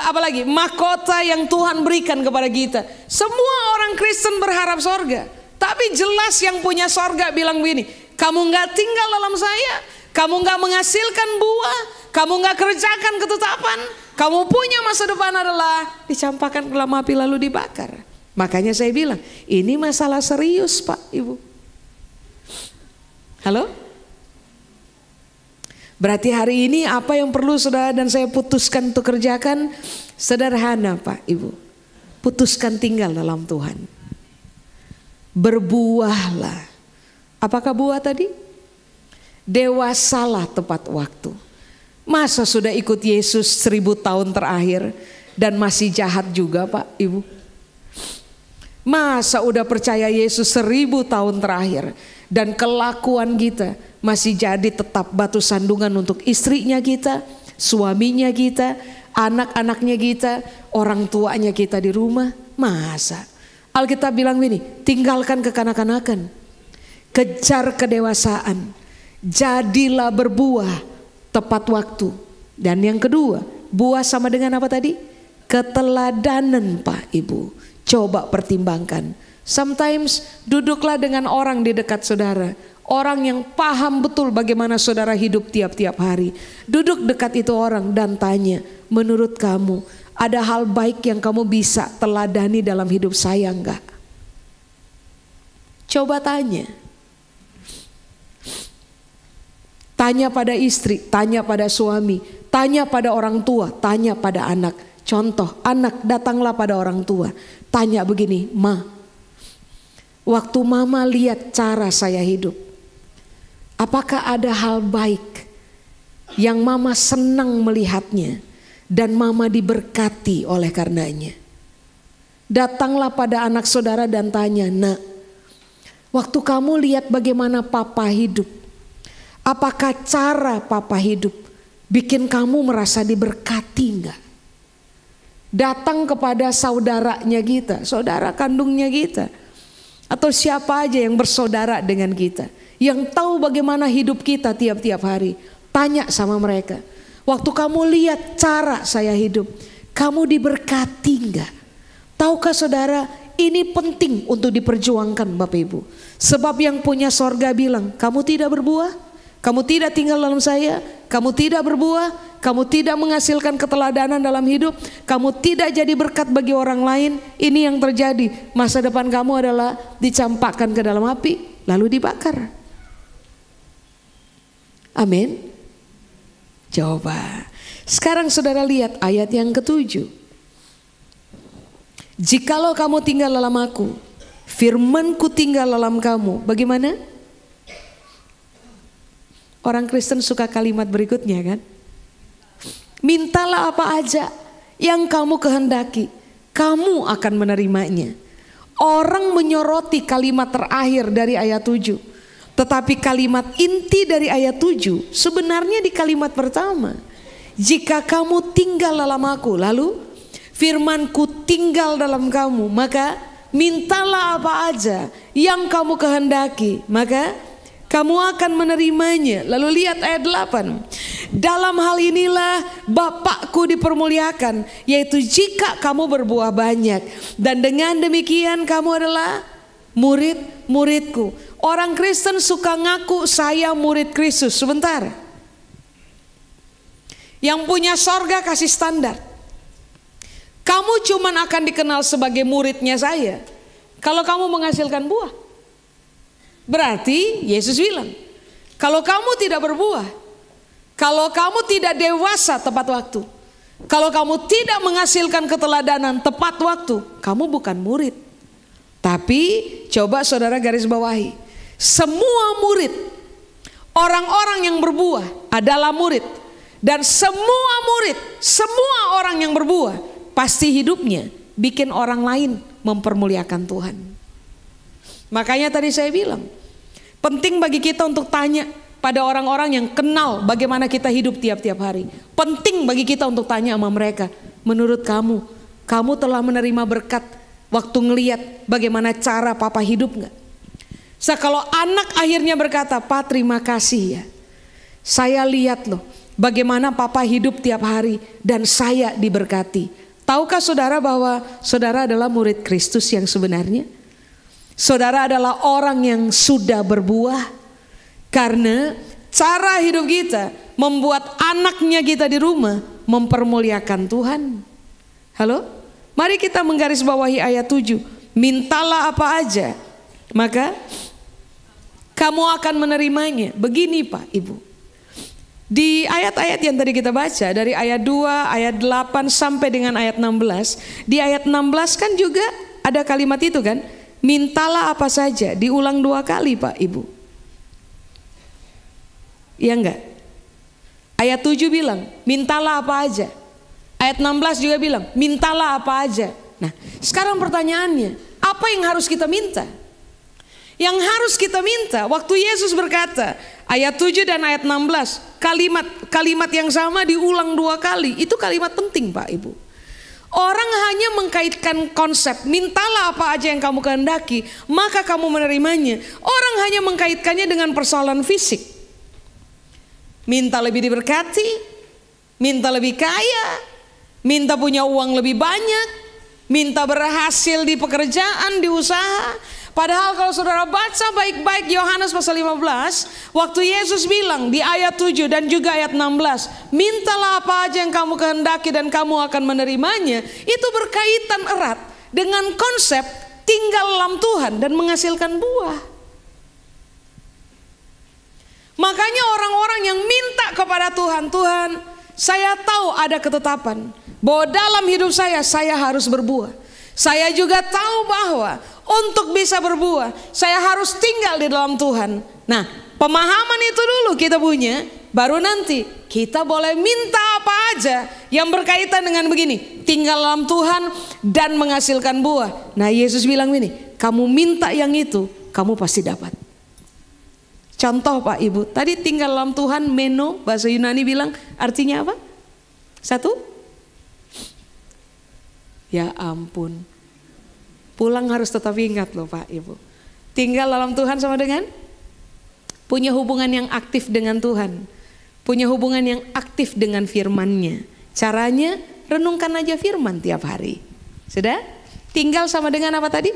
apalagi mahkota yang Tuhan berikan kepada kita. Semua orang Kristen berharap sorga, tapi jelas yang punya sorga bilang begini, kamu gak tinggal dalam saya, kamu gak menghasilkan buah, kamu gak kerjakan ketetapan, kamu punya masa depan adalah dicampakkan ke dalam api lalu dibakar. Makanya saya bilang, ini masalah serius Pak, Ibu. Halo? Berarti hari ini apa yang perlu saudara dan saya putuskan untuk kerjakan? Sederhana Pak, Ibu. Putuskan tinggal dalam Tuhan. Berbuahlah. Apakah buah tadi? Dewasalah tepat waktu. Masa sudah ikut Yesus 1000 tahun terakhir dan masih jahat juga Pak, Ibu? Masa udah percaya Yesus 1000 tahun terakhir dan kelakuan kita masih jadi tetap batu sandungan untuk istrinya kita, suaminya kita, anak-anaknya kita, orang tuanya kita di rumah? Masa? Alkitab bilang begini, tinggalkan kekanak-kanakan, kejar kedewasaan, jadilah berbuah tepat waktu. Dan yang kedua, buah sama dengan apa tadi? Keteladanan Pak Ibu. Coba pertimbangkan. Sometimes duduklah dengan orang di dekat saudara, orang yang paham betul bagaimana saudara hidup tiap-tiap hari. Duduk dekat itu orang dan tanya, menurut kamu ada hal baik yang kamu bisa teladani dalam hidup saya enggak? Coba tanya. Tanya pada istri, tanya pada suami, tanya pada orang tua, tanya pada anak. Contoh, anak datanglah pada orang tua, tanya begini, Ma, waktu mama lihat cara saya hidup, apakah ada hal baik yang mama senang melihatnya dan mama diberkati oleh karenanya? Datanglah pada anak saudara dan tanya, Nak, waktu kamu lihat bagaimana papa hidup, apakah cara papa hidup bikin kamu merasa diberkati enggak? Datang kepada saudaranya kita, saudara kandungnya kita, atau siapa aja yang bersaudara dengan kita, yang tahu bagaimana hidup kita tiap-tiap hari. Tanya sama mereka, waktu kamu lihat cara saya hidup, kamu diberkati enggak? Tahukah saudara, ini penting untuk diperjuangkan Bapak Ibu. Sebab yang punya sorga bilang, kamu tidak berbuah, kamu tidak tinggal dalam saya, kamu tidak berbuah, kamu tidak menghasilkan keteladanan dalam hidup, kamu tidak jadi berkat bagi orang lain. Ini yang terjadi, masa depan kamu adalah dicampakkan ke dalam api lalu dibakar. Amin. Coba sekarang saudara lihat ayat yang ke-7. Jikalau kamu tinggal dalam aku, firmanku tinggal dalam kamu. Bagaimana? Orang Kristen suka kalimat berikutnya kan? Mintalah apa aja yang kamu kehendaki, kamu akan menerimanya. Orang menyoroti kalimat terakhir dari ayat 7. Tetapi kalimat inti dari ayat 7 sebenarnya di kalimat pertama. Jika kamu tinggal dalam aku, lalu firmanku tinggal dalam kamu, maka mintalah apa aja yang kamu kehendaki, maka kamu akan menerimanya. Lalu lihat ayat 8. Dalam hal inilah Bapakku dipermuliakan, yaitu jika kamu berbuah banyak, dan dengan demikian kamu adalah murid-muridku. Orang Kristen suka ngaku saya murid Kristus. Sebentar. Yang punya sorga kasih standar. Kamu cuman akan dikenal sebagai muridnya saya kalau kamu menghasilkan buah. Berarti Yesus bilang, kalau kamu tidak berbuah, kalau kamu tidak dewasa tepat waktu, kalau kamu tidak menghasilkan keteladanan tepat waktu, kamu bukan murid. Tapi coba saudara garis bawahi, semua murid, orang-orang yang berbuah adalah murid. Dan semua murid, semua orang yang berbuah, pasti hidupnya bikin orang lain mempermuliakan Tuhan. Makanya tadi saya bilang, penting bagi kita untuk tanya pada orang-orang yang kenal bagaimana kita hidup tiap-tiap hari. Penting bagi kita untuk tanya sama mereka, menurut kamu, kamu telah menerima berkat waktu ngelihat bagaimana cara papa hidup gak? Kalau anak akhirnya berkata, Pak terima kasih ya, saya lihat loh bagaimana papa hidup tiap hari dan saya diberkati. Tahukah saudara bahwa saudara adalah murid Kristus yang sebenarnya? Saudara adalah orang yang sudah berbuah, karena cara hidup kita membuat anaknya kita di rumah mempermuliakan Tuhan. Halo? Mari kita menggarisbawahi ayat 7. Mintalah apa aja, maka kamu akan menerimanya. Begini Pak Ibu, di ayat-ayat yang tadi kita baca, dari ayat 2, ayat 8 sampai dengan ayat 16. Di ayat 16 kan juga ada kalimat itu kan, mintalah apa saja, diulang 2 kali Pak Ibu. Iya enggak? Ayat 7 bilang, mintalah apa aja. Ayat 16 juga bilang, mintalah apa aja. Nah sekarang pertanyaannya, apa yang harus kita minta? Yang harus kita minta, waktu Yesus berkata, ayat 7 dan ayat 16, kalimat yang sama diulang 2 kali. Itu kalimat penting Pak Ibu. Orang hanya mengkaitkan konsep, mintalah apa aja yang kamu kehendaki, maka kamu menerimanya. Orang hanya mengkaitkannya dengan persoalan fisik. Minta lebih diberkati, minta lebih kaya, minta punya uang lebih banyak, minta berhasil di pekerjaan, di usaha. Padahal kalau saudara baca baik-baik Yohanes pasal 15, waktu Yesus bilang di ayat 7 dan juga ayat 16, mintalah apa aja yang kamu kehendaki dan kamu akan menerimanya. Itu berkaitan erat dengan konsep tinggal dalam Tuhan dan menghasilkan buah. Makanya orang-orang yang minta kepada Tuhan, Tuhan, saya tahu ada ketetapan bahwa dalam hidup saya harus berbuah. Saya juga tahu bahwa untuk bisa berbuah, saya harus tinggal di dalam Tuhan. Nah, pemahaman itu dulu kita punya, baru nanti kita boleh minta apa aja yang berkaitan dengan begini, tinggal dalam Tuhan dan menghasilkan buah. Nah, Yesus bilang ini, kamu minta yang itu, kamu pasti dapat. Contoh Pak Ibu, tadi tinggal dalam Tuhan, meno, bahasa Yunani bilang artinya apa? Satu? Ya ampun, pulang harus tetap ingat loh Pak Ibu. Tinggal dalam Tuhan sama dengan punya hubungan yang aktif dengan Tuhan, punya hubungan yang aktif dengan firman-Nya. Caranya renungkan aja firman tiap hari. Sudah? Tinggal sama dengan apa tadi?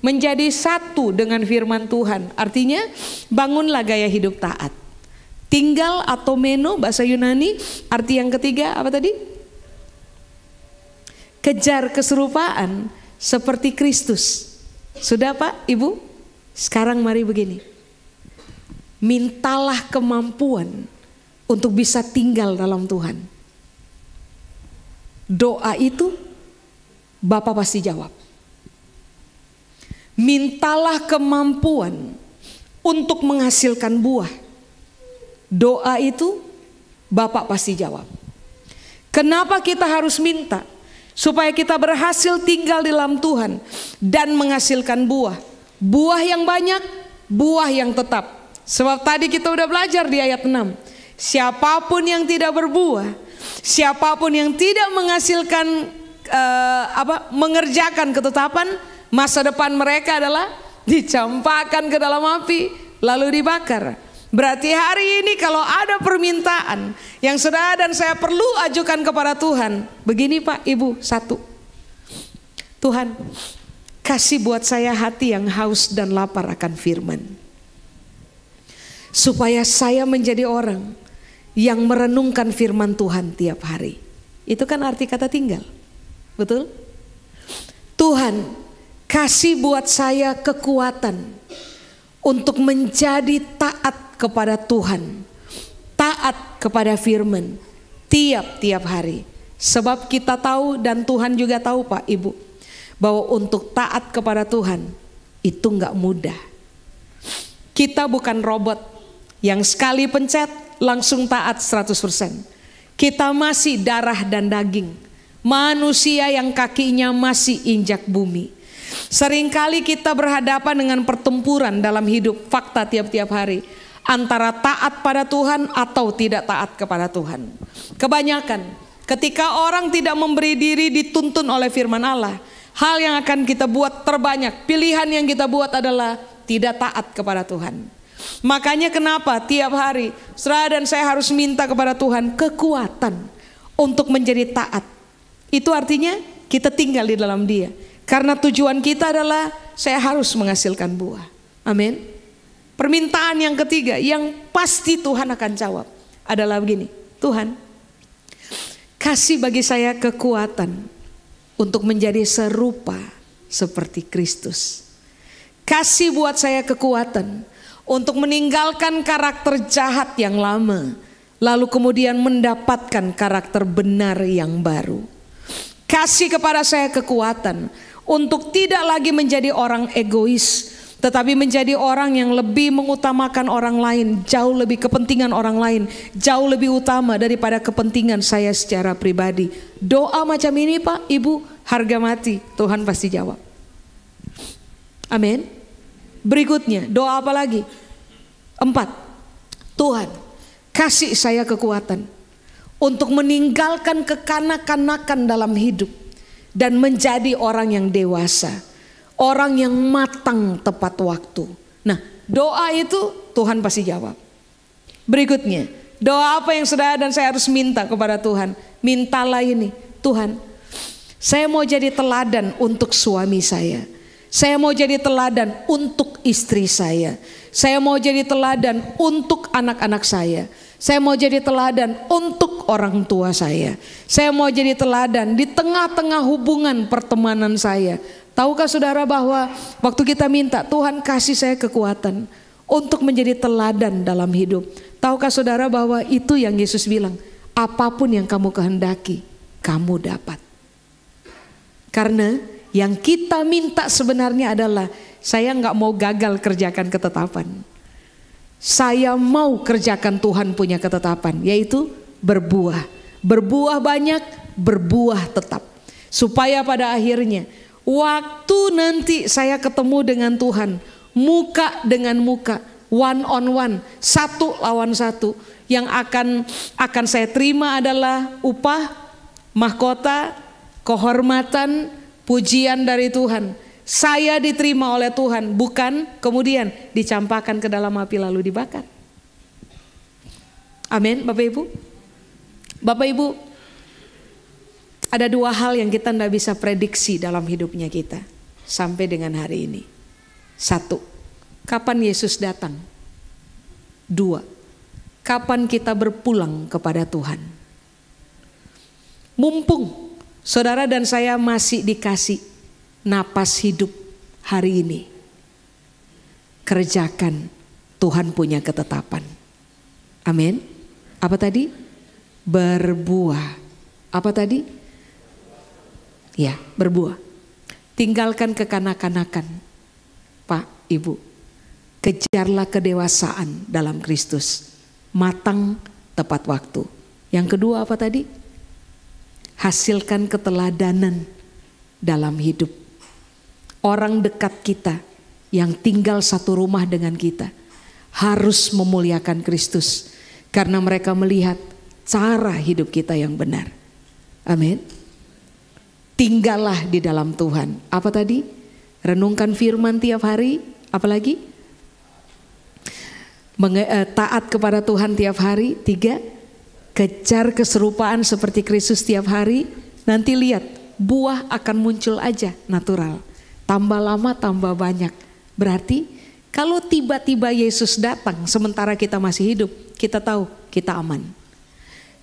Menjadi satu dengan firman Tuhan. Artinya bangunlah gaya hidup taat. Tinggal atau meno bahasa Yunani, arti yang ketiga apa tadi? Kejar keserupaan seperti Kristus. Sudah Pak, Ibu? Sekarang mari begini. Mintalah kemampuan untuk bisa tinggal dalam Tuhan. Doa itu Bapa pasti jawab. Mintalah kemampuan untuk menghasilkan buah. Doa itu Bapa pasti jawab. Kenapa kita harus minta? Supaya kita berhasil tinggal di dalam Tuhan dan menghasilkan buah. Buah yang banyak, buah yang tetap. Sebab tadi kita udah belajar di ayat 6. Siapapun yang tidak berbuah, siapapun yang tidak menghasilkan mengerjakan ketetapan, masa depan mereka adalah dicampakkan ke dalam api lalu dibakar. Berarti hari ini kalau ada permintaan yang saudara dan saya perlu ajukan kepada Tuhan, begini Pak Ibu, satu, Tuhan kasih buat saya hati yang haus dan lapar akan firman, supaya saya menjadi orang yang merenungkan firman Tuhan tiap hari. Itu kan arti kata tinggal, betul? Tuhan kasih buat saya kekuatan untuk menjadi taat kepada Tuhan, taat kepada firman tiap-tiap hari. Sebab kita tahu dan Tuhan juga tahu Pak Ibu, bahwa untuk taat kepada Tuhan itu enggak mudah. Kita bukan robot yang sekali pencet langsung taat 100%. Kita masih darah dan daging, manusia yang kakinya masih injak bumi. Seringkali kita berhadapan dengan pertempuran dalam hidup fakta tiap-tiap hari, antara taat pada Tuhan atau tidak taat kepada Tuhan. Kebanyakan ketika orang tidak memberi diri dituntun oleh firman Allah, hal yang akan kita buat terbanyak, pilihan yang kita buat adalah tidak taat kepada Tuhan. Makanya kenapa tiap hari saudara dan saya harus minta kepada Tuhan kekuatan untuk menjadi taat. Itu artinya kita tinggal di dalam Dia. Karena tujuan kita adalah saya harus menghasilkan buah. Amin. Permintaan yang ketiga yang pasti Tuhan akan jawab adalah begini. Tuhan, kasih bagi saya kekuatan untuk menjadi serupa seperti Kristus. Kasih buat saya kekuatan untuk meninggalkan karakter jahat yang lama, lalu kemudian mendapatkan karakter benar yang baru. Kasih kepada saya kekuatan untuk tidak lagi menjadi orang egois, tetapi menjadi orang yang lebih mengutamakan orang lain, jauh lebih kepentingan orang lain, jauh lebih utama daripada kepentingan saya secara pribadi. Doa macam ini Pak, Ibu, harga mati, Tuhan pasti jawab. Amin. Berikutnya, doa apa lagi? 4. Tuhan, kasih saya kekuatan untuk meninggalkan kekanak-kanakan dalam hidup dan menjadi orang yang dewasa, orang yang matang tepat waktu. Nah, doa itu Tuhan pasti jawab. Berikutnya, doa apa yang saudara dan saya harus minta kepada Tuhan? Mintalah ini, Tuhan, saya mau jadi teladan untuk suami saya. Saya mau jadi teladan untuk istri saya. Saya mau jadi teladan untuk anak-anak saya. Saya mau jadi teladan untuk orang tua saya. Saya mau jadi teladan di tengah-tengah hubungan pertemanan saya. Tahukah saudara bahwa waktu kita minta, Tuhan kasih saya kekuatan untuk menjadi teladan dalam hidup. Tahukah saudara bahwa itu yang Yesus bilang, apapun yang kamu kehendaki, kamu dapat. Karena yang kita minta sebenarnya adalah, saya nggak mau gagal kerjakan ketetapan. Saya mau kerjakan Tuhan punya ketetapan, yaitu berbuah. Berbuah banyak, berbuah tetap. Supaya pada akhirnya, waktu nanti saya ketemu dengan Tuhan, muka dengan muka, one on one, satu lawan satu, yang akan saya terima adalah upah, mahkota, kehormatan, pujian dari Tuhan. Saya diterima oleh Tuhan, bukan kemudian dicampakkan ke dalam api lalu dibakar. Amin, Bapak Ibu. Bapak Ibu, ada dua hal yang kita tidak bisa prediksi dalam hidupnya kita sampai dengan hari ini. Satu, kapan Yesus datang? Dua, kapan kita berpulang kepada Tuhan? Mumpung saudara dan saya masih dikasih napas hidup hari ini, kerjakan, Tuhan punya ketetapan. Amin. Apa tadi? Berbuah. Apa tadi? Ya, berbuah. Tinggalkan kekanak-kanakan, Pak, Ibu. Kejarlah kedewasaan dalam Kristus. Matang tepat waktu. Yang kedua apa tadi? Hasilkan keteladanan dalam hidup. Orang dekat kita yang tinggal satu rumah dengan kita harus memuliakan Kristus, karena mereka melihat cara hidup kita yang benar. Amin. Tinggallah di dalam Tuhan. Apa tadi? Renungkan firman tiap hari. Apalagi? Taat kepada Tuhan tiap hari. 3, kejar keserupaan seperti Kristus tiap hari. Nanti lihat, buah akan muncul aja natural. Tambah lama tambah banyak. Berarti kalau tiba-tiba Yesus datang sementara kita masih hidup, kita tahu kita aman.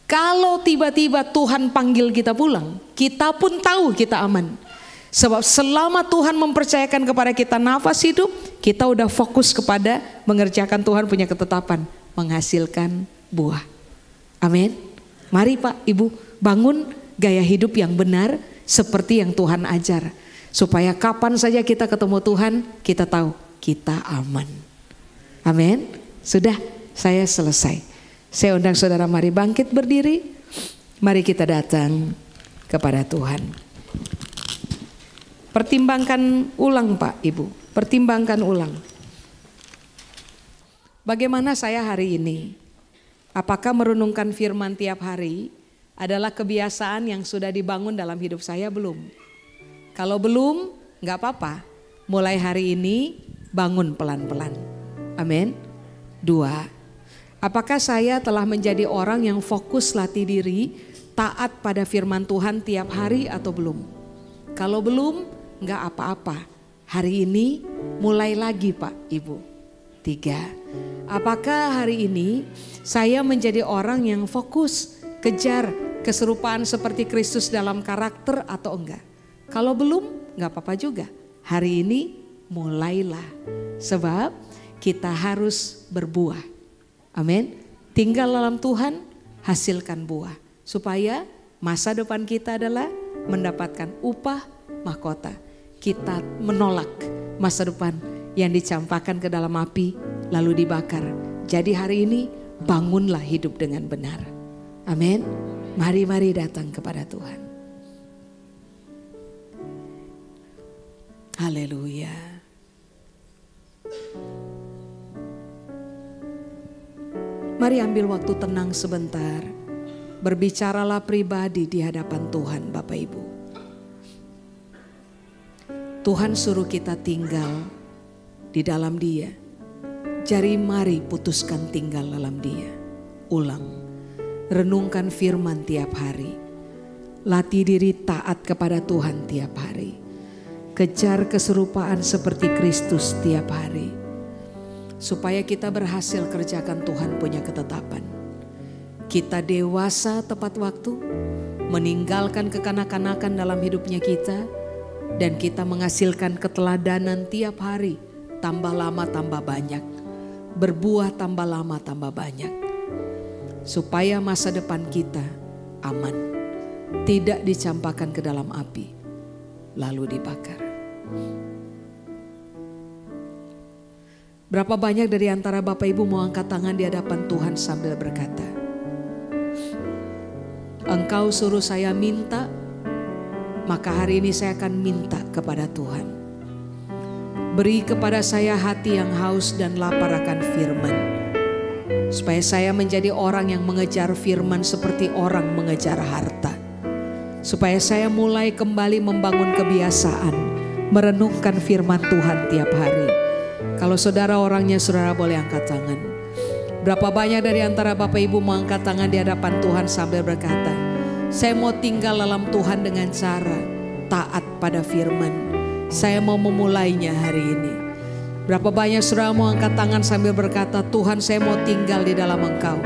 Kalau tiba-tiba Tuhan panggil kita pulang, kita pun tahu kita aman. Sebab selama Tuhan mempercayakan kepada kita nafas hidup, kita udah fokus kepada mengerjakan Tuhan punya ketetapan, menghasilkan buah. Amin. Mari Pak, Ibu, bangun gaya hidup yang benar seperti yang Tuhan ajar. Supaya kapan saja kita ketemu Tuhan, kita tahu kita aman. Amin. Sudah, saya selesai. Saya undang saudara, mari bangkit berdiri. Mari kita datang kepada Tuhan. Pertimbangkan ulang Pak, Ibu. Pertimbangkan ulang. Bagaimana saya hari ini? Apakah merenungkan firman tiap hari adalah kebiasaan yang sudah dibangun dalam hidup saya? Belum. Kalau belum, nggak apa-apa. Mulai hari ini bangun pelan-pelan. Amin. 2, apakah saya telah menjadi orang yang fokus latih diri, taat pada firman Tuhan tiap hari atau belum? Kalau belum, nggak apa-apa. Hari ini mulai lagi Pak, Ibu. 3, apakah hari ini saya menjadi orang yang fokus kejar keserupaan seperti Kristus dalam karakter atau enggak? Kalau belum, nggak apa-apa juga. Hari ini mulailah, sebab kita harus berbuah. Amin. Tinggal dalam Tuhan, hasilkan buah, supaya masa depan kita adalah mendapatkan upah, mahkota. Kita menolak masa depan yang dicampakkan ke dalam api lalu dibakar. Jadi hari ini bangunlah hidup dengan benar. Amin. Mari datang kepada Tuhan. Haleluya. Mari ambil waktu tenang sebentar. Berbicaralah pribadi di hadapan Tuhan Bapak Ibu. Tuhan suruh kita tinggal di dalam Dia. Jadi mari putuskan tinggal dalam Dia. Ulang, renungkan firman tiap hari. Latih diri taat kepada Tuhan tiap hari. Kejar keserupaan seperti Kristus tiap hari. Supaya kita berhasil kerjakan Tuhan punya ketetapan. Kita dewasa tepat waktu, meninggalkan kekanak-kanakan dalam hidupnya kita, dan kita menghasilkan keteladanan tiap hari, tambah lama tambah banyak, berbuah tambah lama tambah banyak. Supaya masa depan kita aman, tidak dicampakkan ke dalam api, lalu dibakar. Berapa banyak dari antara Bapak Ibu mau angkat tangan di hadapan Tuhan sambil berkata, Engkau suruh saya minta, maka hari ini saya akan minta kepada Tuhan. Beri kepada saya hati yang haus dan lapar akan firman, supaya saya menjadi orang yang mengejar firman seperti orang mengejar harta. Supaya saya mulai kembali membangun kebiasaan merenungkan firman Tuhan tiap hari. Kalau saudara orangnya, saudara boleh angkat tangan. Berapa banyak dari antara Bapak Ibu mau angkat tangan di hadapan Tuhan sambil berkata, saya mau tinggal dalam Tuhan dengan cara taat pada firman. Saya mau memulainya hari ini. Berapa banyak saudara mau angkat tangan sambil berkata, Tuhan saya mau tinggal di dalam Engkau.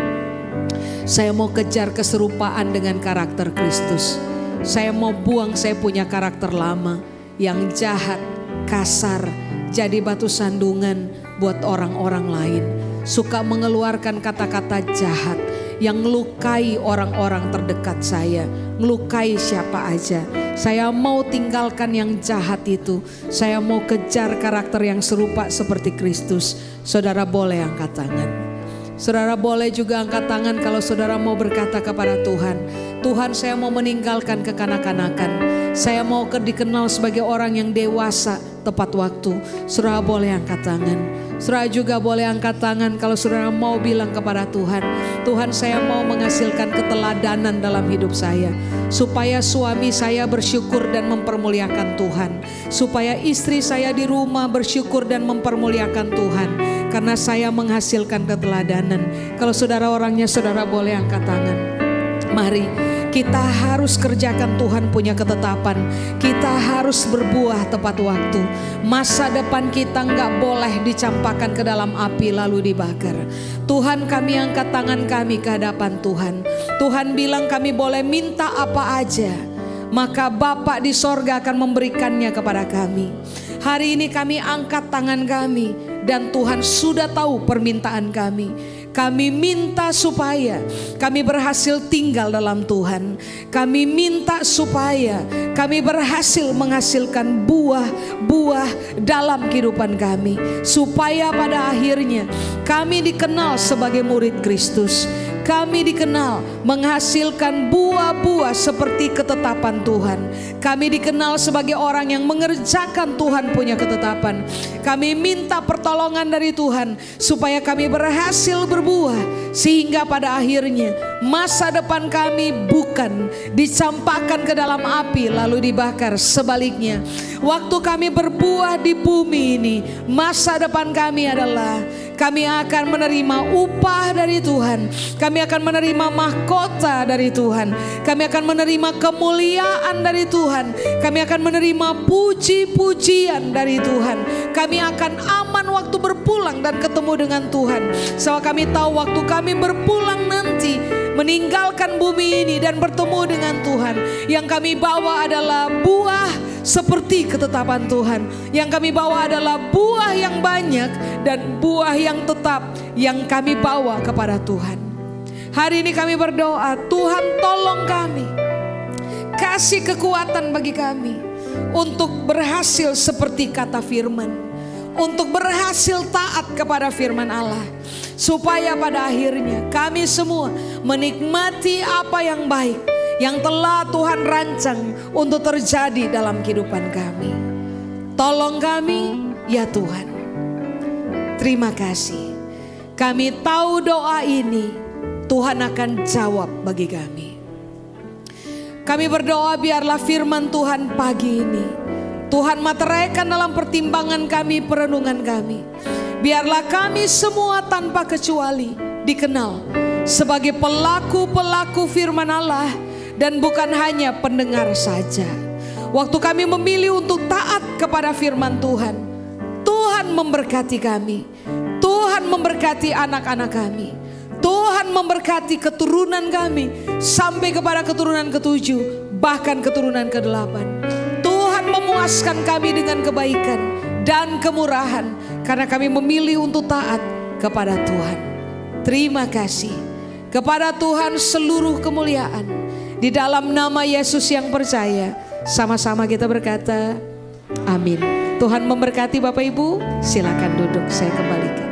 Saya mau kejar keserupaan dengan karakter Kristus. Saya mau buang saya punya karakter lama yang jahat, kasar, jadi batu sandungan buat orang-orang lain. Suka mengeluarkan kata-kata jahat yang melukai orang-orang terdekat saya, melukai siapa aja. Saya mau tinggalkan yang jahat itu. Saya mau kejar karakter yang serupa seperti Kristus. Saudara boleh angkat tangan. Saudara boleh juga angkat tangan kalau saudara mau berkata kepada Tuhan, Tuhan saya mau meninggalkan kekanak-kanakan. Saya mau dikenal sebagai orang yang dewasa tepat waktu. Saudara boleh angkat tangan. Saudara juga boleh angkat tangan kalau saudara mau bilang kepada Tuhan, Tuhan saya mau menghasilkan keteladanan dalam hidup saya. Supaya suami saya bersyukur dan mempermuliakan Tuhan. Supaya istri saya di rumah bersyukur dan mempermuliakan Tuhan. Karena saya menghasilkan keteladanan. Kalau saudara orangnya, saudara boleh angkat tangan. Mari kita harus kerjakan Tuhan punya ketetapan. Kita harus berbuah tepat waktu. Masa depan kita nggak boleh dicampakkan ke dalam api lalu dibakar. Tuhan kami angkat tangan kami ke hadapan Tuhan. Tuhan bilang kami boleh minta apa aja, maka Bapa di sorga akan memberikannya kepada kami. Hari ini kami angkat tangan kami dan Tuhan sudah tahu permintaan kami. Kami minta supaya kami berhasil tinggal dalam Tuhan. Kami minta supaya kami berhasil menghasilkan buah-buah dalam kehidupan kami. Supaya pada akhirnya kami dikenal sebagai murid Kristus. Kami dikenal menghasilkan buah-buah seperti ketetapan Tuhan. Kami dikenal sebagai orang yang mengerjakan Tuhan punya ketetapan. Kami minta pertolongan dari Tuhan supaya kami berhasil berbuah. Sehingga pada akhirnya masa depan kami bukan dicampakkan ke dalam api lalu dibakar. Sebaliknya, waktu kami berbuah di bumi ini, masa depan kami adalah kami akan menerima upah dari Tuhan. Kami akan menerima mahkota dari Tuhan. Kami akan menerima kemuliaan dari Tuhan. Kami akan menerima puji-pujian dari Tuhan. Kami akan aman waktu berpulang dan ketemu dengan Tuhan. Sebab kami tahu waktu kami berpulang nanti, meninggalkan bumi ini dan bertemu dengan Tuhan, yang kami bawa adalah buah seperti ketetapan Tuhan. Yang kami bawa adalah buah yang banyak dan buah yang tetap yang kami bawa kepada Tuhan. Hari ini kami berdoa, Tuhan tolong kami, kasih kekuatan bagi kami untuk berhasil seperti kata firman, untuk berhasil taat kepada firman Allah, supaya pada akhirnya kami semua menikmati apa yang baik yang telah Tuhan rancang untuk terjadi dalam kehidupan kami. Tolong kami ya Tuhan. Terima kasih. Kami tahu doa ini Tuhan akan jawab bagi kami. Kami berdoa biarlah firman Tuhan pagi ini Tuhan materaikan dalam pertimbangan kami, perenungan kami. Biarlah kami semua tanpa kecuali dikenal sebagai pelaku-pelaku firman Allah dan bukan hanya pendengar saja. Waktu kami memilih untuk taat kepada firman Tuhan, Tuhan memberkati kami. Tuhan memberkati anak-anak kami. Tuhan memberkati keturunan kami sampai kepada keturunan ke-7, bahkan keturunan ke-8. Tuhan memuaskan kami dengan kebaikan dan kemurahan karena kami memilih untuk taat kepada Tuhan. Terima kasih. Kepada Tuhan seluruh kemuliaan. Di dalam nama Yesus yang percaya, sama-sama kita berkata, amin. Tuhan memberkati Bapak Ibu, silakan duduk, saya kembalikan.